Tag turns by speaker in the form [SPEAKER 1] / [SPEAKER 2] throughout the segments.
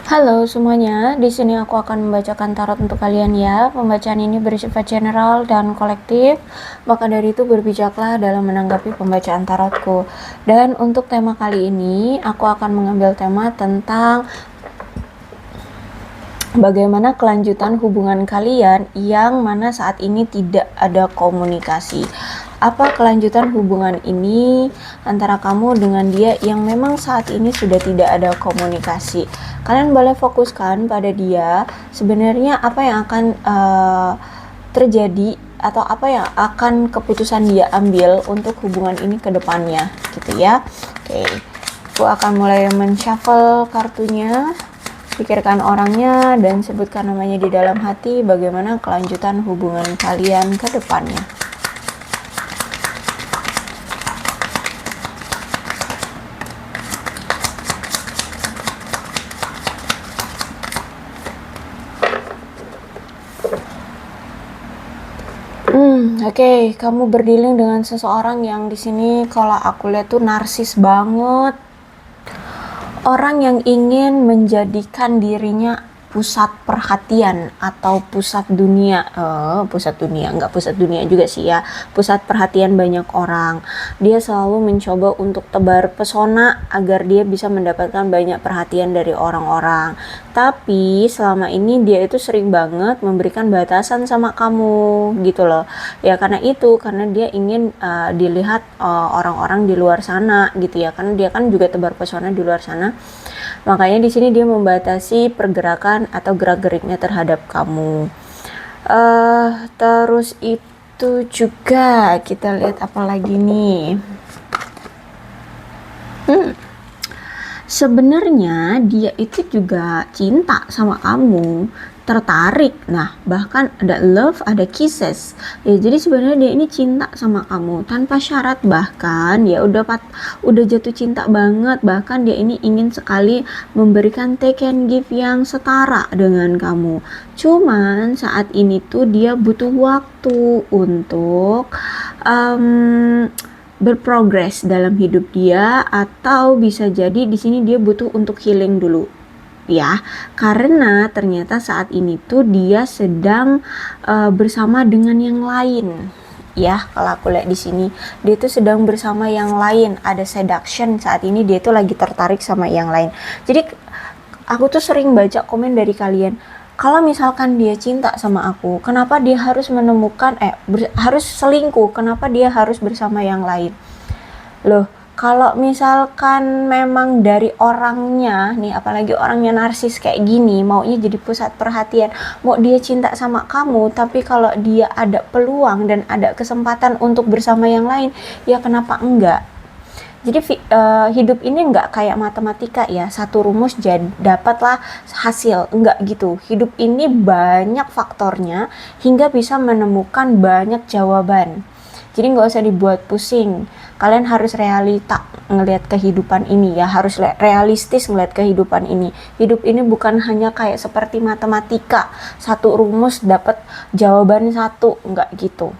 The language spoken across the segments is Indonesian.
[SPEAKER 1] Halo semuanya, di sini aku akan membacakan tarot untuk kalian ya. Pembacaan ini bersifat general dan kolektif, maka dari itu berbijaklah dalam menanggapi pembacaan tarotku. Dan untuk tema kali ini, aku akan mengambil tema tentang bagaimana kelanjutan hubungan kalian yang mana saat ini tidak ada komunikasi. Apa kelanjutan hubungan ini antara kamu dengan dia yang memang saat ini sudah tidak ada komunikasi? Kalian boleh fokuskan pada dia. Sebenarnya apa yang akan terjadi atau apa yang akan keputusan dia ambil untuk hubungan ini ke depannya, gitu ya. Oke, aku akan mulai men-shuffle kartunya. Pikirkan orangnya dan sebutkan namanya di dalam hati, bagaimana kelanjutan hubungan kalian ke depannya. Oke, kamu berdealing dengan seseorang yang di sini kalau aku lihat tuh narsis banget. Orang yang ingin menjadikan dirinya pusat perhatian atau pusat dunia, nggak pusat dunia juga sih ya, pusat perhatian banyak orang. Dia selalu mencoba untuk tebar pesona agar dia bisa mendapatkan banyak perhatian dari orang-orang. Tapi selama ini dia itu sering banget memberikan batasan sama kamu gitu loh. Ya karena dia ingin dilihat orang-orang di luar sana gitu ya, karena dia kan juga tebar pesona di luar sana. Makanya di sini dia membatasi pergerakan atau gerak-geriknya terhadap kamu. Terus itu juga kita lihat apa lagi nih. Sebenarnya dia itu juga cinta sama kamu, tertarik. Nah, bahkan ada love, ada kisses. Ya, jadi sebenarnya dia ini cinta sama kamu tanpa syarat, bahkan ya udah jatuh cinta banget. Bahkan dia ini ingin sekali memberikan take and give yang setara dengan kamu. Cuman saat ini tuh dia butuh waktu untuk berprogres dalam hidup dia, atau bisa jadi di sini dia butuh untuk healing dulu ya, karena ternyata saat ini tuh dia sedang bersama dengan yang lain ya. Kalau aku lihat di sini dia tuh sedang bersama yang lain, ada seduction saat ini, dia tuh lagi tertarik sama yang lain. Jadi aku tuh sering baca komen dari kalian, kalau misalkan dia cinta sama aku, kenapa dia harus menemukan harus selingkuh, kenapa dia harus bersama yang lain? Loh, kalau misalkan memang dari orangnya nih, apalagi orangnya narsis kayak gini, maunya jadi pusat perhatian, mau dia cinta sama kamu, tapi kalau dia ada peluang dan ada kesempatan untuk bersama yang lain, ya kenapa enggak? Jadi hidup ini enggak kayak matematika ya, satu rumus dapatlah hasil, enggak gitu. Hidup ini banyak faktornya hingga bisa menemukan banyak jawaban. Jadi nggak usah dibuat pusing. Kalian harus realita ngelihat kehidupan ini ya, harus realistis ngelihat kehidupan ini. Hidup ini bukan hanya kayak seperti matematika, satu rumus dapat jawaban satu, nggak gitu.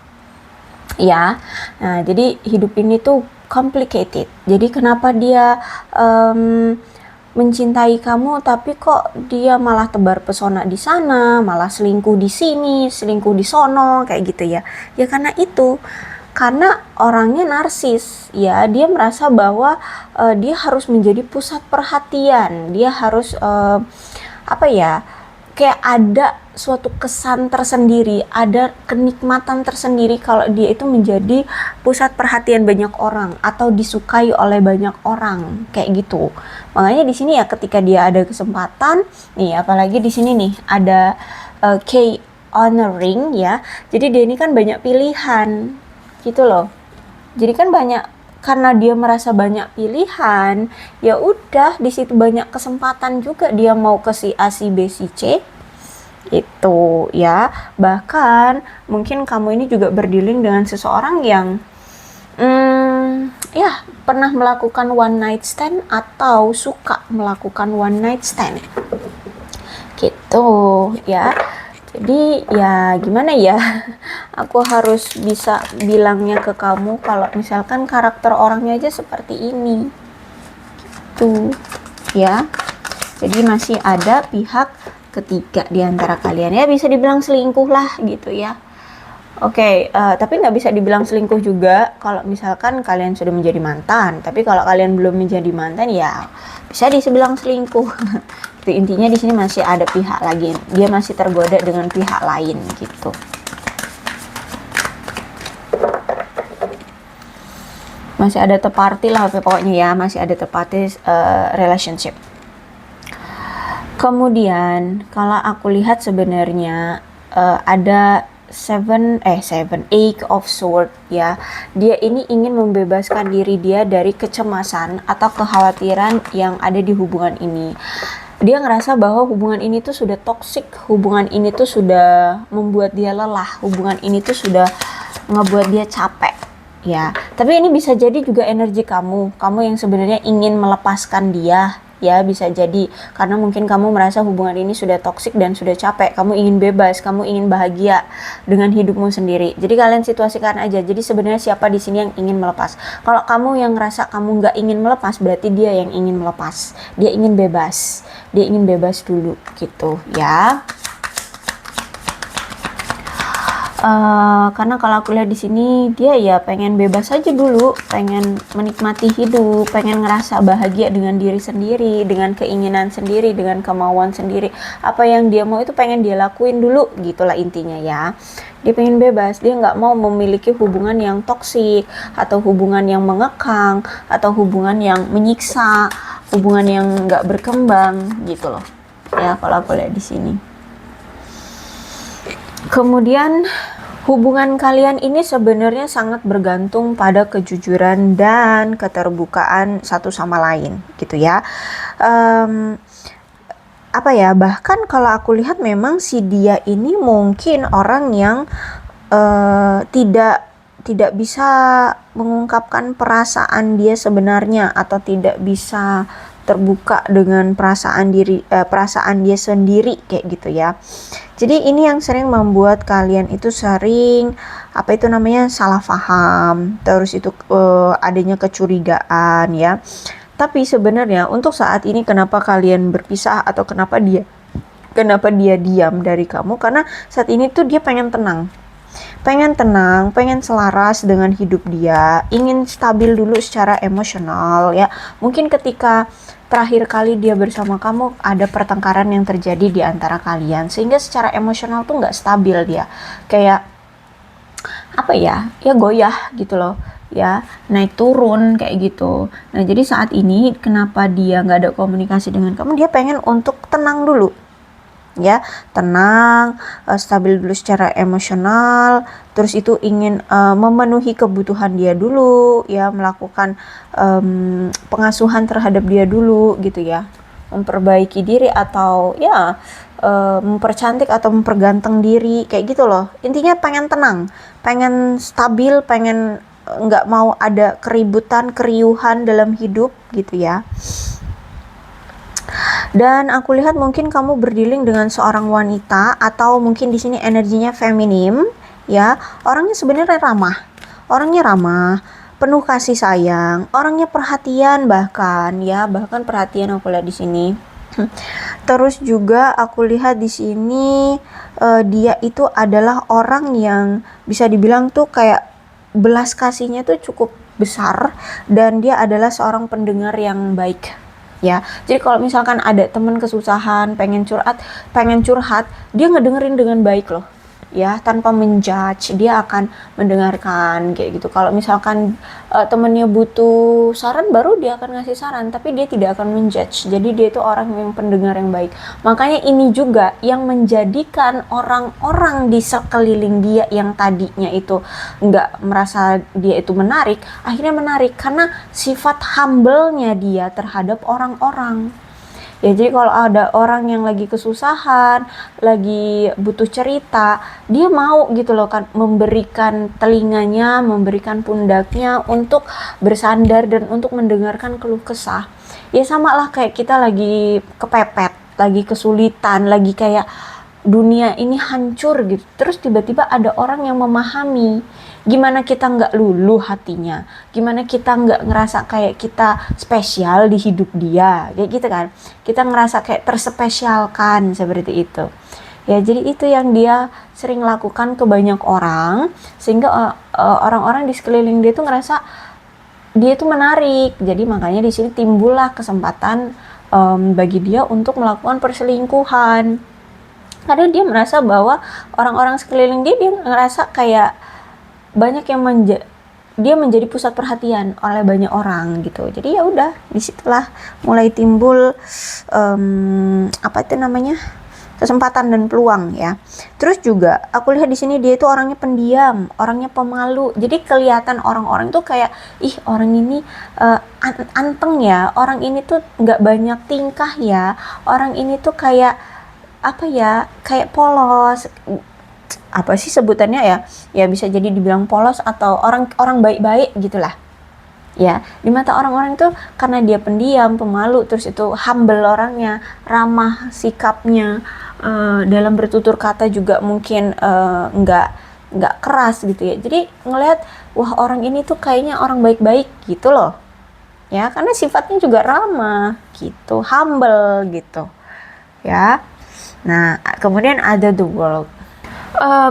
[SPEAKER 1] Ya, nah jadi hidup ini tuh complicated. Jadi kenapa dia mencintai kamu tapi kok dia malah tebar pesona di sana, malah selingkuh di sini, selingkuh di sono, kayak gitu ya. Ya karena itu, karena orangnya narsis ya, dia merasa bahwa dia harus menjadi pusat perhatian, dia harus kayak ada suatu kesan tersendiri, ada kenikmatan tersendiri kalau dia itu menjadi pusat perhatian banyak orang atau disukai oleh banyak orang, kayak gitu. Makanya di sini ya, ketika dia ada kesempatan nih, apalagi di sini nih ada key honoring ya, jadi dia ini kan banyak pilihan gitu loh. Jadi kan banyak, karena dia merasa banyak pilihan, ya udah di situ banyak kesempatan juga dia mau ke si A, si B, si C itu ya. Bahkan mungkin kamu ini juga berdealing dengan seseorang yang ya pernah melakukan one night stand atau suka melakukan one night stand gitu ya. Jadi ya gimana ya, aku harus bisa bilangnya ke kamu kalau misalkan karakter orangnya aja seperti ini tuh ya. Jadi masih ada pihak ketiga di antara kalian, ya bisa dibilang selingkuh lah gitu ya. Oke, tapi nggak bisa dibilang selingkuh juga kalau misalkan kalian sudah menjadi mantan. Tapi kalau kalian belum menjadi mantan, ya bisa dibilang selingkuh. Itu intinya di sini masih ada pihak lagi. Dia masih tergoda dengan pihak lain gitu. Masih ada third party lah pokoknya ya, masih ada third party relationship. Kemudian kalau aku lihat sebenarnya ada Eight of Swords ya. Dia ini ingin membebaskan diri dia dari kecemasan atau kekhawatiran yang ada di hubungan ini. Dia ngerasa bahwa hubungan ini tuh sudah toksik, hubungan ini tuh sudah membuat dia lelah, hubungan ini tuh sudah ngebuat dia capek ya. Tapi ini bisa jadi juga energi kamu yang sebenarnya ingin melepaskan dia. Ya bisa jadi karena mungkin kamu merasa hubungan ini sudah toksik dan sudah capek, kamu ingin bebas, kamu ingin bahagia dengan hidupmu sendiri. Jadi kalian situasikan aja. Jadi sebenarnya siapa di sini yang ingin melepas? Kalau kamu yang ngerasa kamu nggak ingin melepas, berarti dia yang ingin melepas. Dia ingin bebas. Dia ingin bebas dulu gitu ya. Karena kalau aku lihat di sini dia ya pengen bebas aja dulu, pengen menikmati hidup, pengen ngerasa bahagia dengan diri sendiri, dengan keinginan sendiri, dengan kemauan sendiri. Apa yang dia mau itu pengen dia lakuin dulu, gitulah intinya ya. Dia pengen bebas, dia nggak mau memiliki hubungan yang toksik atau hubungan yang mengekang atau hubungan yang menyiksa, hubungan yang nggak berkembang gitu loh. Ya kalau aku lihat di sini. Kemudian hubungan kalian ini sebenarnya sangat bergantung pada kejujuran dan keterbukaan satu sama lain gitu ya. Bahkan kalau aku lihat memang si dia ini mungkin orang yang tidak bisa mengungkapkan perasaan dia sebenarnya atau tidak bisa terbuka dengan perasaan dia sendiri kayak gitu ya. Jadi ini yang sering membuat kalian itu sering salah paham, terus itu adanya kecurigaan ya. Tapi sebenarnya untuk saat ini kenapa kalian berpisah atau kenapa dia diam dari kamu, karena saat ini tuh dia pengen tenang, pengen selaras dengan hidup dia, ingin stabil dulu secara emosional ya. Mungkin ketika terakhir kali dia bersama kamu ada pertengkaran yang terjadi di antara kalian sehingga secara emosional tuh nggak stabil, dia kayak goyah gitu loh ya, naik turun kayak gitu. Nah jadi saat ini kenapa dia nggak ada komunikasi dengan kamu, dia pengen untuk tenang dulu ya, tenang, stabil dulu secara emosional, terus itu ingin memenuhi kebutuhan dia dulu ya, melakukan pengasuhan terhadap dia dulu gitu ya, memperbaiki diri atau ya mempercantik atau memperganteng diri kayak gitu loh. Intinya pengen tenang, pengen stabil, pengen nggak mau ada keributan, keriuhan dalam hidup gitu ya. Dan aku lihat mungkin kamu berdealing dengan seorang wanita atau mungkin di sini energinya feminim ya. Orangnya sebenarnya ramah, penuh kasih sayang, orangnya perhatian bahkan perhatian aku lihat di sini. Terus juga aku lihat di sini dia itu adalah orang yang bisa dibilang tuh kayak belas kasihnya tuh cukup besar dan dia adalah seorang pendengar yang baik. Ya, jadi kalau misalkan ada teman kesusahan, pengen curhat, dia ngedengerin dengan baik loh. Ya, tanpa menjudge, dia akan mendengarkan kayak gitu. Kalau misalkan temennya butuh saran, baru dia akan ngasih saran, tapi dia tidak akan menjudge. Jadi dia itu orang yang pendengar yang baik. Makanya ini juga yang menjadikan orang-orang di sekeliling dia yang tadinya itu nggak merasa dia itu menarik, akhirnya menarik karena sifat humble-nya dia terhadap orang-orang. Ya jadi kalau ada orang yang lagi kesusahan, lagi butuh cerita, dia mau gitu loh kan, memberikan telinganya, memberikan pundaknya untuk bersandar dan untuk mendengarkan keluh kesah. Ya sama lah kayak kita lagi kepepet, lagi kesulitan, lagi kayak dunia ini hancur gitu, terus tiba-tiba ada orang yang memahami, gimana kita nggak luluh hatinya, gimana kita nggak ngerasa kayak kita spesial di hidup dia, kayak gitu kan, kita ngerasa kayak terspesialkan seperti itu ya. Jadi itu yang dia sering lakukan ke banyak orang, sehingga orang-orang di sekeliling dia tuh ngerasa dia tuh menarik. Jadi makanya di sini timbullah kesempatan bagi dia untuk melakukan perselingkuhan, karena dia merasa bahwa orang-orang sekeliling dia ngerasa kayak banyak yang dia menjadi pusat perhatian oleh banyak orang gitu. Jadi ya udah, disitulah mulai timbul apa itu namanya, kesempatan dan peluang ya. Terus juga aku lihat di sini dia itu orangnya pendiam, orangnya pemalu. Jadi kelihatan orang-orang tuh kayak, ih orang ini anteng ya, orang ini tuh nggak banyak tingkah ya, orang ini tuh kayak apa ya, kayak polos, apa sih sebutannya ya, ya bisa jadi dibilang polos atau orang baik-baik gitulah ya. Di mata orang-orang itu karena dia pendiam, pemalu, terus itu humble orangnya, ramah sikapnya, dalam bertutur kata juga mungkin nggak keras gitu ya. Jadi ngelihat, wah orang ini tuh kayaknya orang baik-baik gitu loh ya, karena sifatnya juga ramah gitu, humble gitu ya. Nah, kemudian ada the world.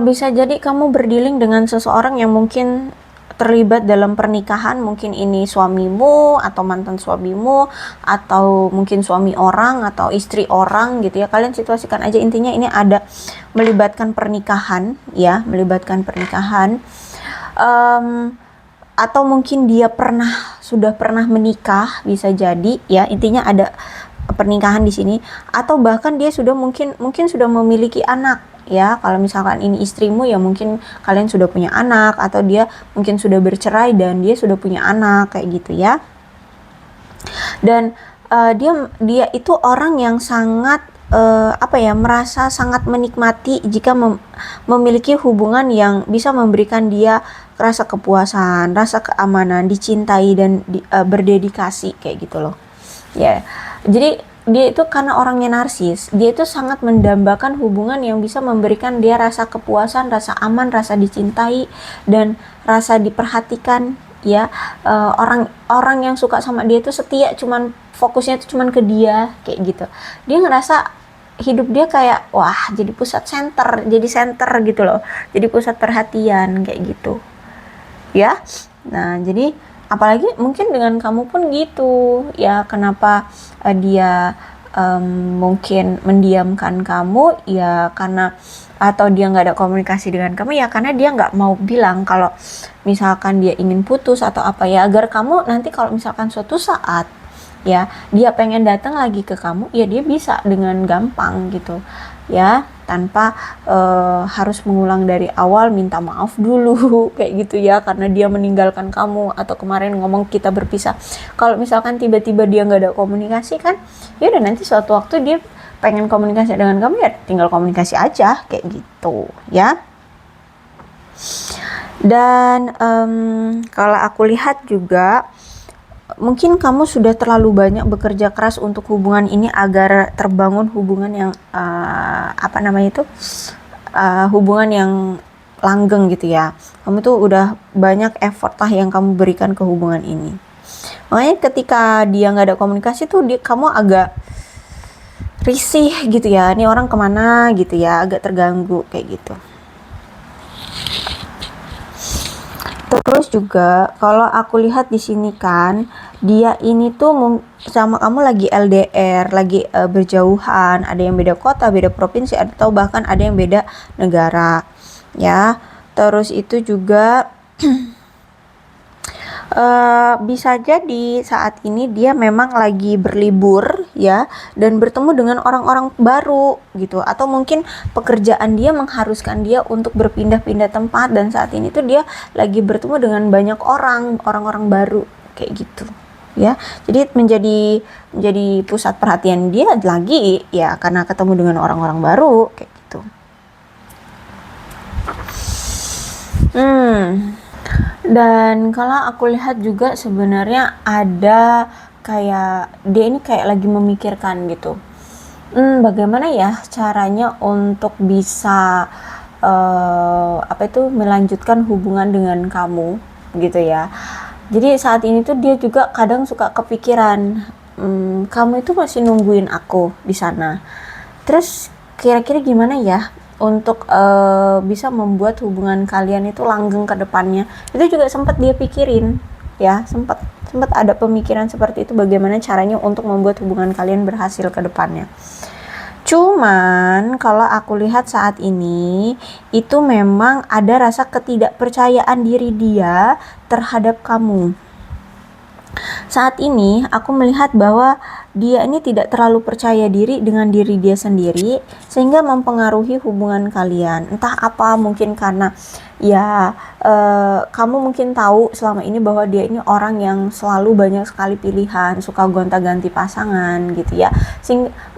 [SPEAKER 1] Bisa jadi kamu berdealing dengan seseorang yang mungkin terlibat dalam pernikahan, mungkin ini suamimu atau mantan suamimu, atau mungkin suami orang atau istri orang gitu ya. Kalian situasikan aja, intinya ini ada melibatkan pernikahan ya, melibatkan pernikahan. Atau mungkin dia sudah pernah menikah, bisa jadi ya. Intinya ada pernikahan di sini, atau bahkan dia sudah mungkin sudah memiliki anak ya. Kalau misalkan ini istrimu ya mungkin kalian sudah punya anak, atau dia mungkin sudah bercerai dan dia sudah punya anak kayak gitu ya. Dan dia itu orang yang sangat merasa sangat menikmati jika memiliki hubungan yang bisa memberikan dia rasa kepuasan, rasa keamanan, dicintai dan berdedikasi kayak gitu loh ya. Jadi dia itu karena orangnya narsis, dia itu sangat mendambakan hubungan yang bisa memberikan dia rasa kepuasan, rasa aman, rasa dicintai dan rasa diperhatikan ya. Orang yang suka sama dia itu setia, cuman fokusnya itu cuman ke dia kayak gitu. Dia ngerasa hidup dia kayak wah jadi pusat center, jadi center gitu loh, jadi pusat perhatian kayak gitu ya. Nah jadi apalagi mungkin dengan kamu pun gitu ya. Kenapa dia mungkin mendiamkan kamu ya, karena atau dia nggak ada komunikasi dengan kamu ya karena dia nggak mau bilang kalau misalkan dia ingin putus atau apa ya, agar kamu nanti kalau misalkan suatu saat ya dia pengen datang lagi ke kamu ya dia bisa dengan gampang gitu ya, tanpa harus mengulang dari awal minta maaf dulu kayak gitu ya, karena dia meninggalkan kamu atau kemarin ngomong kita berpisah. Kalau misalkan tiba-tiba dia nggak ada komunikasi kan, ya udah nanti suatu waktu dia pengen komunikasi dengan kamu ya tinggal komunikasi aja kayak gitu ya. Dan kalau aku lihat juga mungkin kamu sudah terlalu banyak bekerja keras untuk hubungan ini agar terbangun hubungan yang hubungan yang langgeng gitu ya. Kamu tuh udah banyak effort lah yang kamu berikan ke hubungan ini. Makanya ketika dia nggak ada komunikasi tuh kamu agak risih gitu ya. Ini orang kemana gitu ya, agak terganggu kayak gitu. Terus juga kalau aku lihat di sini kan, dia ini tuh sama kamu lagi LDR, lagi berjauhan, ada yang beda kota, beda provinsi, atau bahkan ada yang beda negara ya. Terus itu juga bisa jadi saat ini dia memang lagi berlibur ya, dan bertemu dengan orang-orang baru gitu, atau mungkin pekerjaan dia mengharuskan dia untuk berpindah-pindah tempat, dan saat ini tuh dia lagi bertemu dengan banyak orang-orang baru kayak gitu ya. Jadi menjadi pusat perhatian dia lagi ya karena ketemu dengan orang-orang baru kayak gitu. Dan kalau aku lihat juga sebenarnya ada kayak dia ini kayak lagi memikirkan gitu. Bagaimana ya caranya untuk bisa melanjutkan hubungan dengan kamu gitu ya. Jadi saat ini tuh dia juga kadang suka kepikiran, kamu itu masih nungguin aku di sana. Terus kira-kira gimana ya untuk bisa membuat hubungan kalian itu langgeng ke depannya. Itu juga sempat dia pikirin ya, sempat sempat ada pemikiran seperti itu, bagaimana caranya untuk membuat hubungan kalian berhasil ke depannya. Cuman kalau aku lihat saat ini itu memang ada rasa ketidakpercayaan diri dia terhadap kamu. Saat ini aku melihat bahwa dia ini tidak terlalu percaya diri dengan diri dia sendiri, sehingga mempengaruhi hubungan kalian. Entah apa, mungkin karena ya kamu mungkin tahu selama ini bahwa dia ini orang yang selalu banyak sekali pilihan, suka gonta-ganti pasangan gitu ya.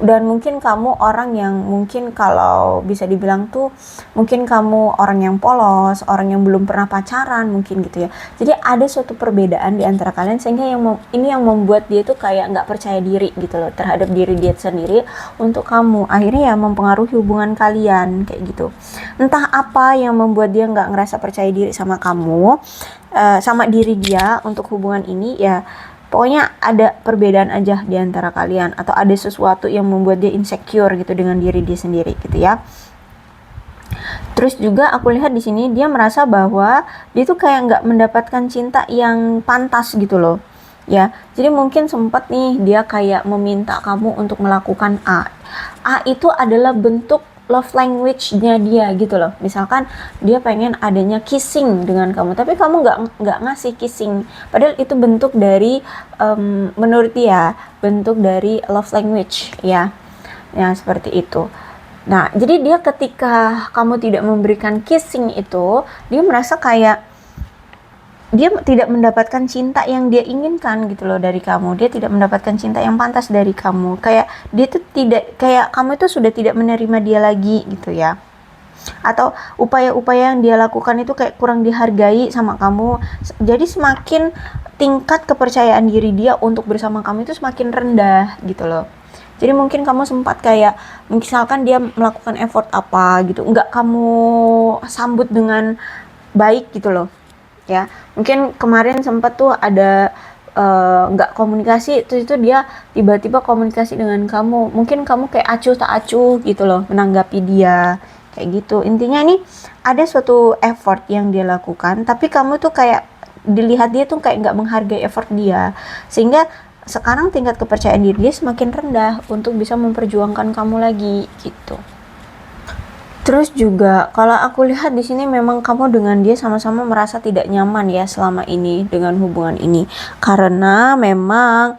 [SPEAKER 1] Dan mungkin kamu orang yang mungkin kalau bisa dibilang tuh, mungkin kamu orang yang polos, orang yang belum pernah pacaran mungkin gitu ya. Jadi ada suatu perbedaan di antara kalian, sehingga ini yang membuat dia tuh kayak nggak percaya diri gitu loh terhadap diri dia sendiri untuk kamu. Akhirnya ya mempengaruhi hubungan kalian kayak gitu. Entah apa yang membuat dia nggak ngerasa percaya diri sama kamu, sama diri dia untuk hubungan ini ya. Pokoknya ada perbedaan aja di antara kalian, atau ada sesuatu yang membuat dia insecure gitu dengan diri dia sendiri gitu ya. Terus juga aku lihat di sini dia merasa bahwa dia tuh kayak nggak mendapatkan cinta yang pantas gitu loh. Ya, jadi mungkin sempat nih dia kayak meminta kamu untuk melakukan A. A itu adalah bentuk love language-nya dia gitu loh. Misalkan dia pengen adanya kissing dengan kamu, tapi kamu nggak ngasih kissing. Padahal itu bentuk dari menurut dia bentuk dari love language ya. Ya seperti itu. Nah, jadi dia ketika kamu tidak memberikan kissing itu, dia merasa kayak dia tidak mendapatkan cinta yang dia inginkan gitu loh dari kamu. Dia tidak mendapatkan cinta yang pantas dari kamu. Kayak dia tuh tidak, kayak kamu itu sudah tidak menerima dia lagi gitu ya. Atau upaya-upaya yang dia lakukan itu kayak kurang dihargai sama kamu. Jadi semakin tingkat kepercayaan diri dia untuk bersama kamu itu semakin rendah gitu loh. Jadi mungkin kamu sempat kayak, misalkan dia melakukan effort apa gitu, nggak kamu sambut dengan baik gitu loh. Ya, mungkin kemarin sempat tuh ada nggak komunikasi, terus itu dia tiba-tiba komunikasi dengan kamu, mungkin kamu kayak acuh tak acuh gitu loh menanggapi dia kayak gitu. Intinya ini ada suatu effort yang dia lakukan, tapi kamu tuh kayak dilihat dia tuh kayak nggak menghargai effort dia, sehingga sekarang tingkat kepercayaan diri dia semakin rendah untuk bisa memperjuangkan kamu lagi gitu. Terus juga kalau aku lihat di sini memang kamu dengan dia sama-sama merasa tidak nyaman ya selama ini dengan hubungan ini, karena memang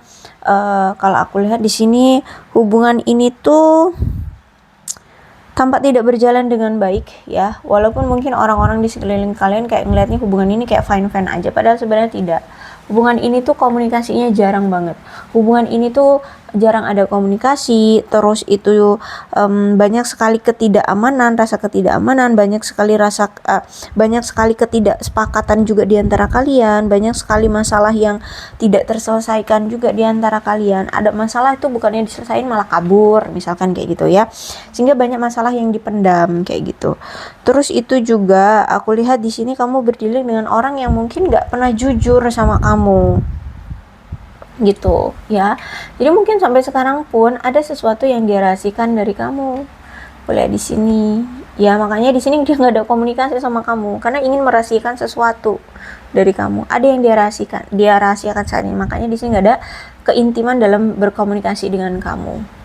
[SPEAKER 1] kalau aku lihat di sini hubungan ini tuh tampak tidak berjalan dengan baik ya. Walaupun mungkin orang-orang di sekeliling kalian kayak ngelihatnya hubungan ini kayak fine-fine aja, padahal sebenarnya tidak. Hubungan ini tuh komunikasinya jarang banget. Hubungan ini tuh jarang ada komunikasi, terus itu banyak sekali ketidakamanan, rasa ketidakamanan, banyak sekali ketidaksepakatan juga di antara kalian, banyak sekali masalah yang tidak terselesaikan juga di antara kalian. Ada masalah itu bukannya diselesain malah kabur, misalkan kayak gitu ya. Sehingga banyak masalah yang dipendam kayak gitu. Terus itu juga aku lihat di sini kamu berdealing dengan orang yang mungkin nggak pernah jujur sama kamu gitu ya. Jadi mungkin sampai sekarang pun ada sesuatu yang dia rahasiakan dari kamu. Boleh di sini. Ya makanya di sini dia nggak ada komunikasi sama kamu karena ingin merahasiakan sesuatu dari kamu. Ada yang dia rahasiakan saat ini. Makanya di sini nggak ada keintiman dalam berkomunikasi dengan kamu.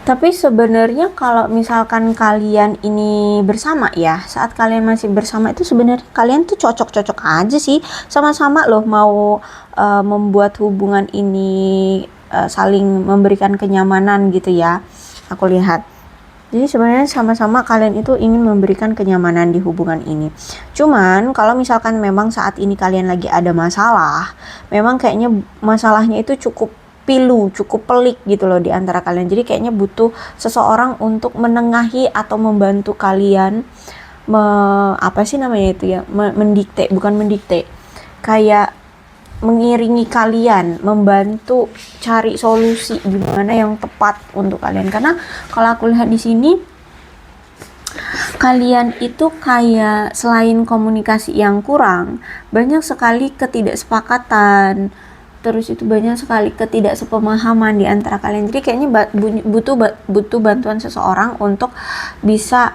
[SPEAKER 1] Tapi sebenarnya kalau misalkan kalian ini bersama ya, saat kalian masih bersama itu sebenarnya kalian tuh cocok-cocok aja sih. Sama-sama loh mau membuat hubungan ini saling memberikan kenyamanan gitu ya. Aku lihat. Jadi sebenarnya sama-sama kalian itu ingin memberikan kenyamanan di hubungan ini. Cuman kalau misalkan memang saat ini kalian lagi ada masalah, memang kayaknya masalahnya itu cukup pilu, cukup pelik gitu loh di antara kalian. Jadi kayaknya butuh seseorang untuk menengahi atau membantu kalian mendikte, bukan mendikte. Kayak mengiringi kalian, membantu cari solusi gimana yang tepat untuk kalian. Karena kalau aku lihat di sini, kalian itu kayak selain komunikasi yang kurang, banyak sekali ketidaksepakatan, terus itu banyak sekali ketidaksepemahaman di antara kalian. Jadi kayaknya butuh bantuan seseorang untuk bisa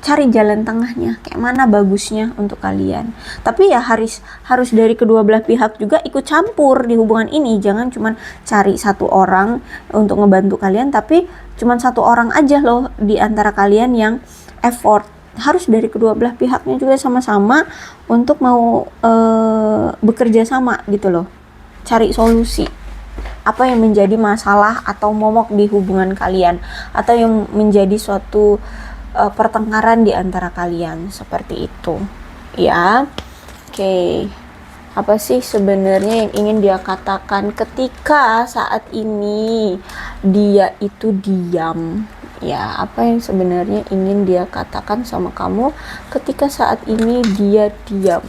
[SPEAKER 1] cari jalan tengahnya, kayak mana bagusnya untuk kalian. Tapi ya harus dari kedua belah pihak juga ikut campur di hubungan ini. Jangan cuma cari satu orang untuk ngebantu kalian, tapi cuma satu orang aja loh di antara kalian yang effort. Harus dari kedua belah pihaknya juga sama-sama untuk mau bekerja sama gitu loh, cari solusi apa yang menjadi masalah atau momok di hubungan kalian, atau yang menjadi suatu pertengkaran di antara kalian, seperti itu ya. Oke. Apa sih sebenarnya yang ingin dia katakan ketika saat ini dia itu diam? Ya, apa yang sebenarnya ingin dia katakan sama kamu ketika saat ini dia diam?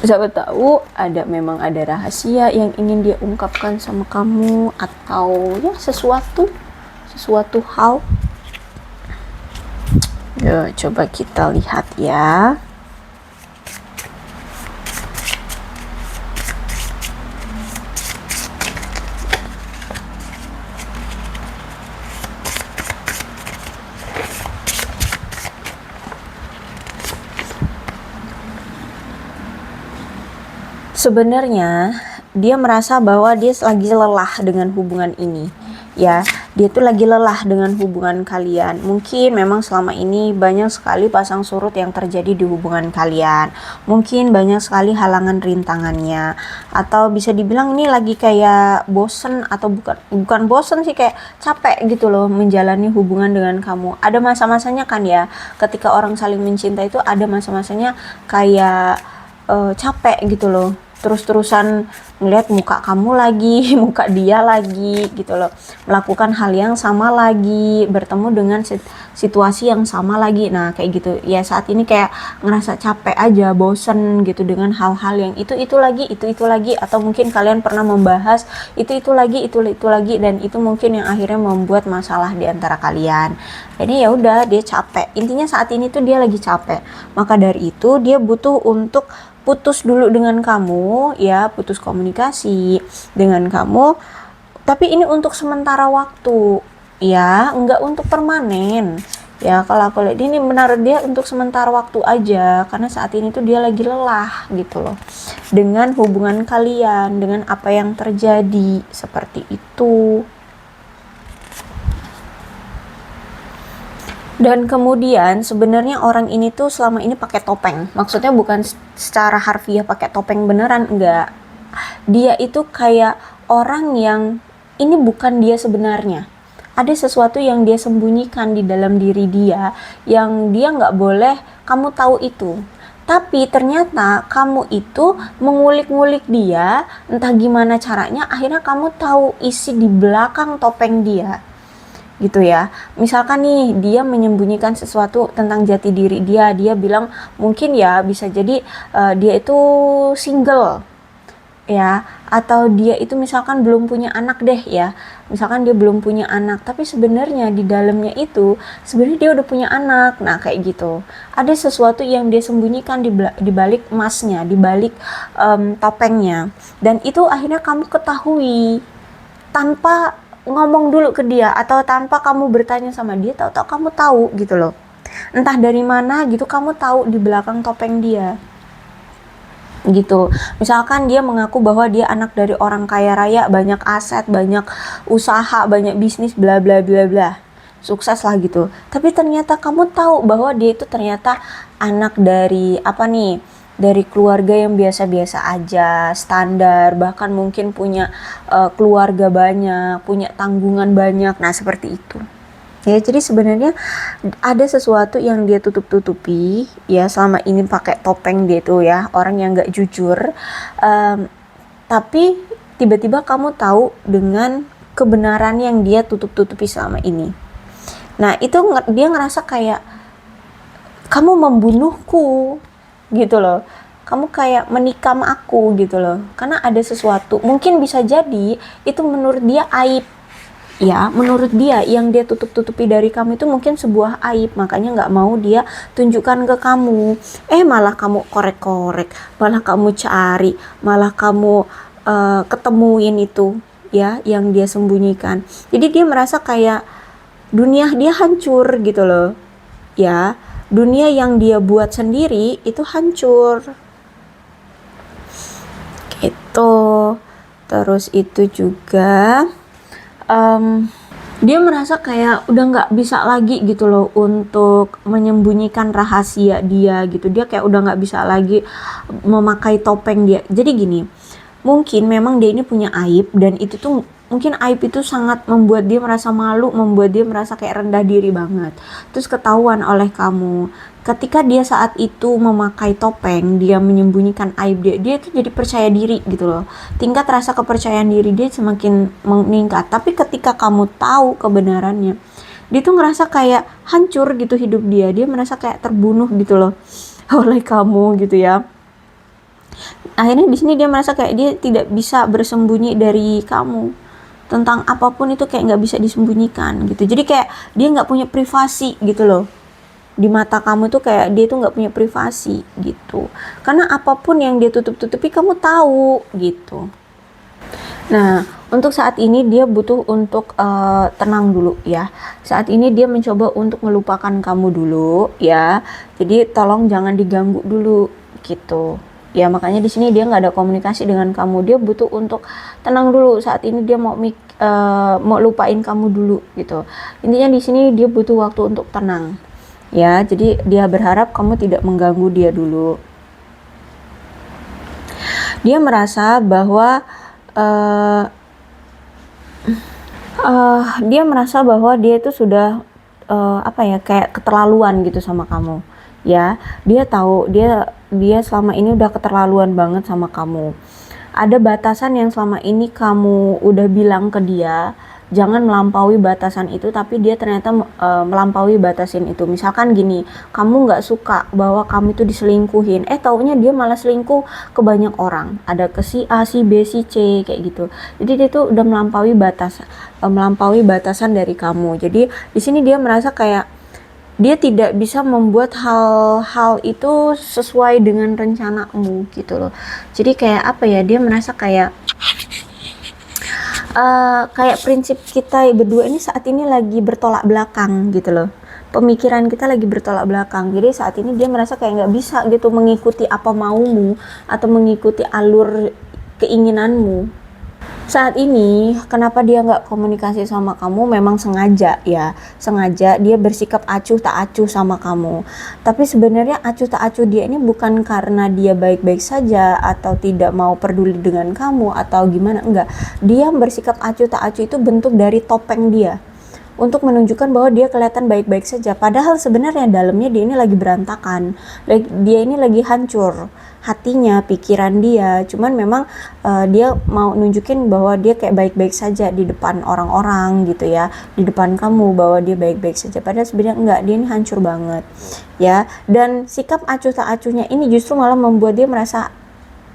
[SPEAKER 1] Siapa tahu memang ada rahasia yang ingin dia ungkapkan sama kamu, atau ya sesuatu hal. Yuk, coba kita lihat ya. Sebenarnya dia merasa bahwa dia lagi lelah dengan hubungan ini ya. Dia tuh lagi lelah dengan hubungan kalian. Mungkin memang selama ini banyak sekali pasang surut yang terjadi di hubungan kalian. Mungkin banyak sekali halangan rintangannya, atau bisa dibilang ini lagi kayak bosen, atau bukan bosen sih, kayak capek gitu loh menjalani hubungan dengan kamu. Ada masa-masanya kan ya, ketika orang saling mencinta itu ada masa-masanya kayak capek gitu loh, terus-terusan ngeliat muka kamu lagi, muka dia lagi gitu loh, melakukan hal yang sama lagi, bertemu dengan situasi yang sama lagi. Nah kayak gitu ya, saat ini kayak ngerasa capek aja, bosen gitu dengan hal-hal yang itu lagi, atau mungkin kalian pernah membahas itu lagi, dan itu mungkin yang akhirnya membuat masalah di antara kalian. Jadi ya udah, dia capek. Intinya saat ini tuh dia lagi capek. Maka dari itu dia butuh untuk putus dulu dengan kamu ya, putus komunikasi dengan kamu, tapi ini untuk sementara waktu ya, enggak untuk permanen ya. Kalau aku lihat ini benar, dia untuk sementara waktu aja, karena saat ini tuh dia lagi lelah gitu loh dengan hubungan kalian, dengan apa yang terjadi, seperti itu. Dan kemudian sebenarnya orang ini tuh selama ini pakai topeng. Maksudnya bukan secara harfiah pakai topeng beneran, enggak. Dia itu kayak orang yang ini bukan dia sebenarnya. Ada sesuatu yang dia sembunyikan di dalam diri dia, yang dia nggak boleh kamu tahu itu. Tapi ternyata kamu itu mengulik-ngulik dia, entah gimana caranya, akhirnya kamu tahu isi di belakang topeng dia gitu ya. Misalkan nih dia menyembunyikan sesuatu tentang jati diri dia. Dia bilang mungkin ya bisa jadi dia itu single ya, atau dia itu misalkan belum punya anak deh ya. Misalkan dia belum punya anak, tapi sebenarnya di dalamnya itu sebenarnya dia udah punya anak. Nah kayak gitu. Ada sesuatu yang dia sembunyikan di balik emasnya, di balik topengnya. Dan itu akhirnya kamu ketahui tanpa ngomong dulu ke dia, atau tanpa kamu bertanya sama dia, tahu-tahu kamu tahu gitu loh, entah dari mana gitu, kamu tahu di belakang topeng dia gitu. Misalkan dia mengaku bahwa dia anak dari orang kaya raya, banyak aset, banyak usaha, banyak bisnis, bla bla bla bla, sukses lah gitu, tapi ternyata kamu tahu bahwa dia itu ternyata anak dari apa nih, dari keluarga yang biasa-biasa aja, standar, bahkan mungkin punya keluarga banyak, punya tanggungan banyak. Nah seperti itu ya. Jadi sebenarnya ada sesuatu yang dia tutup-tutupi ya, selama ini pakai topeng dia tuh ya, orang yang gak jujur, tapi tiba-tiba kamu tahu dengan kebenaran yang dia tutup-tutupi selama ini. Nah itu dia ngerasa kayak kamu membunuhku gitu loh. kamu kayak menikam aku gitu loh, karena ada sesuatu, mungkin bisa jadi itu menurut dia aib. Ya, menurut dia yang dia tutup-tutupi dari kamu itu mungkin sebuah aib, makanya nggak mau dia tunjukkan ke kamu. Malah kamu korek-korek, malah kamu cari, malah kamu ketemuin itu ya yang dia sembunyikan. Jadi dia merasa kayak dunia dia hancur gitu loh. Ya, dunia yang dia buat sendiri itu hancur. Gitu. Terus itu juga dia merasa kayak udah nggak bisa lagi gitu loh untuk menyembunyikan rahasia dia gitu. Dia kayak udah nggak bisa lagi memakai topeng dia. Jadi gini, mungkin memang dia ini punya aib, dan itu tuh mungkin aib itu sangat membuat dia merasa malu, membuat dia merasa kayak rendah diri banget. Terus ketahuan oleh kamu. Ketika dia saat itu memakai topeng, dia menyembunyikan aib dia itu jadi percaya diri gitu loh. Tingkat rasa kepercayaan diri dia semakin meningkat. Tapi ketika kamu tahu kebenarannya, dia tuh ngerasa kayak hancur gitu hidup dia. Dia merasa kayak terbunuh gitu loh oleh kamu gitu ya. Akhirnya di sini dia merasa kayak dia tidak bisa bersembunyi dari kamu. Tentang apapun itu kayak nggak bisa disembunyikan gitu. Jadi kayak dia nggak punya privasi gitu loh. Di mata kamu tuh kayak dia tuh nggak punya privasi gitu. Karena apapun yang dia tutup-tutupi kamu tahu gitu. Nah, untuk saat ini dia butuh untuk tenang dulu ya. Saat ini dia mencoba untuk melupakan kamu dulu ya. Jadi tolong jangan diganggu dulu gitu. Ya makanya di sini dia nggak ada komunikasi dengan kamu. Dia butuh untuk tenang dulu. Saat ini dia mau lupain kamu dulu gitu. Intinya di sini dia butuh waktu untuk tenang. Ya, jadi dia berharap kamu tidak mengganggu dia dulu. Dia merasa bahwa dia itu sudah kayak keterlaluan gitu sama kamu. Ya, dia tahu dia selama ini udah keterlaluan banget sama kamu. Ada batasan yang selama ini kamu udah bilang ke dia, jangan melampaui batasan itu, tapi dia ternyata melampaui batasan itu. Misalkan gini, kamu nggak suka bahwa kamu itu diselingkuhin, taunya dia malah selingkuh ke banyak orang, ada ke si A, si B, si C kayak gitu. Jadi dia tuh udah melampaui batasan dari kamu. Jadi di sini dia merasa kayak dia tidak bisa membuat hal-hal itu sesuai dengan rencanamu gitu loh. Jadi kayak dia merasa kayak prinsip kita berdua ini saat ini lagi bertolak belakang gitu loh. Pemikiran kita lagi bertolak belakang. Jadi saat ini dia merasa kayak nggak bisa gitu mengikuti apa maumu atau mengikuti alur keinginanmu. Saat ini kenapa dia nggak komunikasi sama kamu, memang sengaja dia bersikap acuh tak acuh sama kamu. Tapi sebenarnya acuh tak acuh dia ini bukan karena dia baik-baik saja atau tidak mau peduli dengan kamu atau gimana, enggak. Dia bersikap acuh tak acuh itu bentuk dari topeng dia untuk menunjukkan bahwa dia kelihatan baik-baik saja, padahal sebenarnya dalamnya dia ini lagi berantakan, dia ini lagi hancur hatinya, pikiran dia. Cuman memang dia mau nunjukin bahwa dia kayak baik-baik saja di depan orang-orang gitu ya, di depan kamu, bahwa dia baik-baik saja, padahal sebenarnya enggak, dia ini hancur banget ya. Dan sikap acuh tak acuhnya ini justru malah membuat dia merasa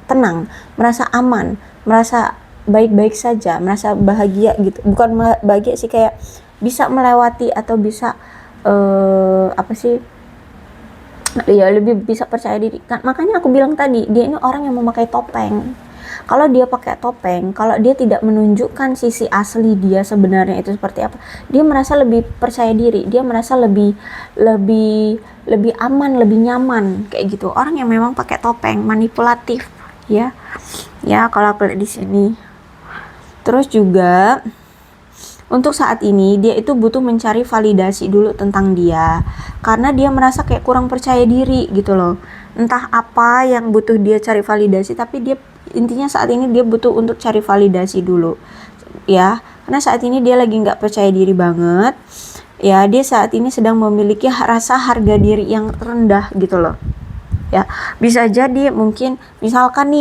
[SPEAKER 1] tenang, merasa aman, merasa baik-baik saja, merasa bahagia gitu. Bukan bahagia sih, kayak bisa melewati atau bisa lebih bisa percaya diri kan. Makanya aku bilang tadi, dia ini orang yang memakai topeng. Kalau dia pakai topeng, kalau dia tidak menunjukkan sisi asli dia sebenarnya itu seperti apa, dia merasa lebih percaya diri, dia merasa lebih aman, lebih nyaman kayak gitu. Orang yang memang pakai topeng, manipulatif ya kalau aku lihat di sini. Terus juga untuk saat ini dia itu butuh mencari validasi dulu tentang dia, karena dia merasa kayak kurang percaya diri gitu loh. Entah apa yang butuh dia cari validasi, tapi dia intinya saat ini dia butuh untuk cari validasi dulu ya, karena saat ini dia lagi nggak percaya diri banget ya. Dia saat ini sedang memiliki rasa harga diri yang rendah gitu loh ya. Bisa jadi mungkin misalkan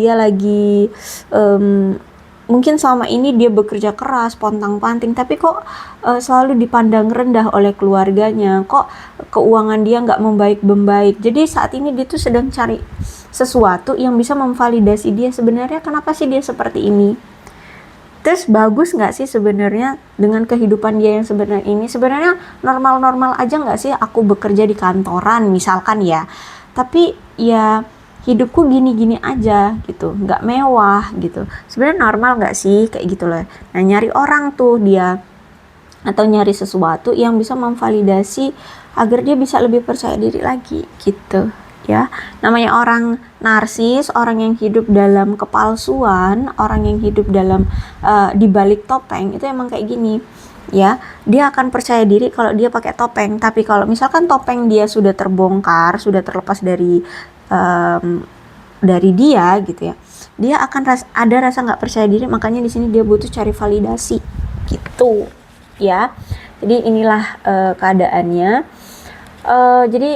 [SPEAKER 1] dia lagi mungkin selama ini dia bekerja keras, pontang-panting, tapi kok selalu dipandang rendah oleh keluarganya, kok keuangan dia nggak membaik. Jadi saat ini dia tuh sedang cari sesuatu yang bisa memvalidasi dia sebenarnya kenapa sih dia seperti ini. Terus bagus nggak sih sebenarnya dengan kehidupan dia yang sebenarnya ini? Sebenarnya normal-normal aja nggak sih aku bekerja di kantoran misalkan ya, tapi ya hidupku gini-gini aja gitu, nggak mewah gitu. Sebenarnya normal nggak sih kayak gitu loh. Nah nyari orang tuh dia, atau nyari sesuatu yang bisa memvalidasi agar dia bisa lebih percaya diri lagi gitu ya. Namanya orang narsis, orang yang hidup dalam kepalsuan, orang yang hidup dalam di balik topeng itu emang kayak gini ya. Dia akan percaya diri kalau dia pakai topeng, tapi kalau misalkan topeng dia sudah terbongkar, sudah terlepas dari dia gitu ya, dia akan ada rasa nggak percaya diri. Makanya di sini dia butuh cari validasi gitu ya. Jadi inilah keadaannya. Jadi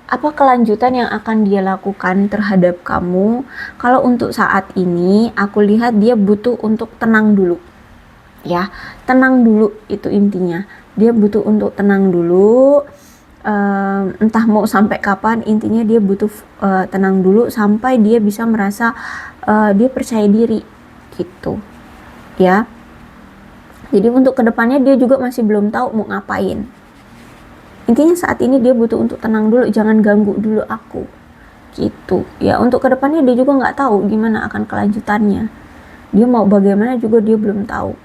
[SPEAKER 1] apa kelanjutan yang akan dia lakukan terhadap kamu? Kalau untuk saat ini aku lihat dia butuh untuk tenang dulu ya, tenang dulu itu intinya. Dia butuh untuk tenang dulu, entah mau sampai kapan, intinya dia butuh tenang dulu sampai dia bisa merasa dia percaya diri gitu ya. Jadi untuk kedepannya dia juga masih belum tahu mau ngapain. Intinya saat ini dia butuh untuk tenang dulu, jangan ganggu dulu aku gitu ya. Untuk kedepannya dia juga nggak tahu gimana akan kelanjutannya, dia mau bagaimana juga dia belum tahu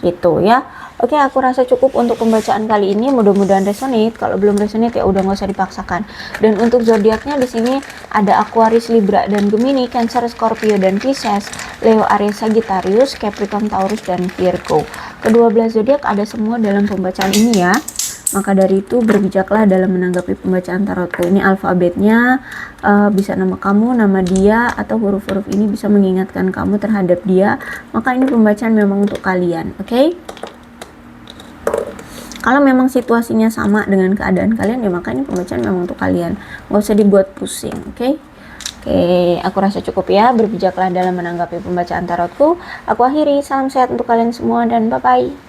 [SPEAKER 1] gitu ya. Oke, aku rasa cukup untuk pembacaan kali ini. Mudah-mudahan resonate. Kalau belum resonate ya udah nggak usah dipaksakan. Dan untuk zodiaknya di sini ada Aquarius, Libra, dan Gemini, Cancer, Scorpio, dan Pisces, Leo, Aries, Sagittarius, Capricorn, Taurus, dan Virgo. Kedua belas zodiak ada semua dalam pembacaan ini ya. Maka dari itu berbijaklah dalam menanggapi pembacaan tarotku. Ini alfabetnya, bisa nama kamu, nama dia, atau huruf-huruf ini bisa mengingatkan kamu terhadap dia. Maka ini pembacaan memang untuk kalian, oke? Kalau memang situasinya sama dengan keadaan kalian ya maka ini pembacaan memang untuk kalian. Nggak usah dibuat pusing, oke? Oke, aku rasa cukup ya. Berbijaklah dalam menanggapi pembacaan tarotku. Aku akhiri, salam sehat untuk kalian semua dan bye-bye.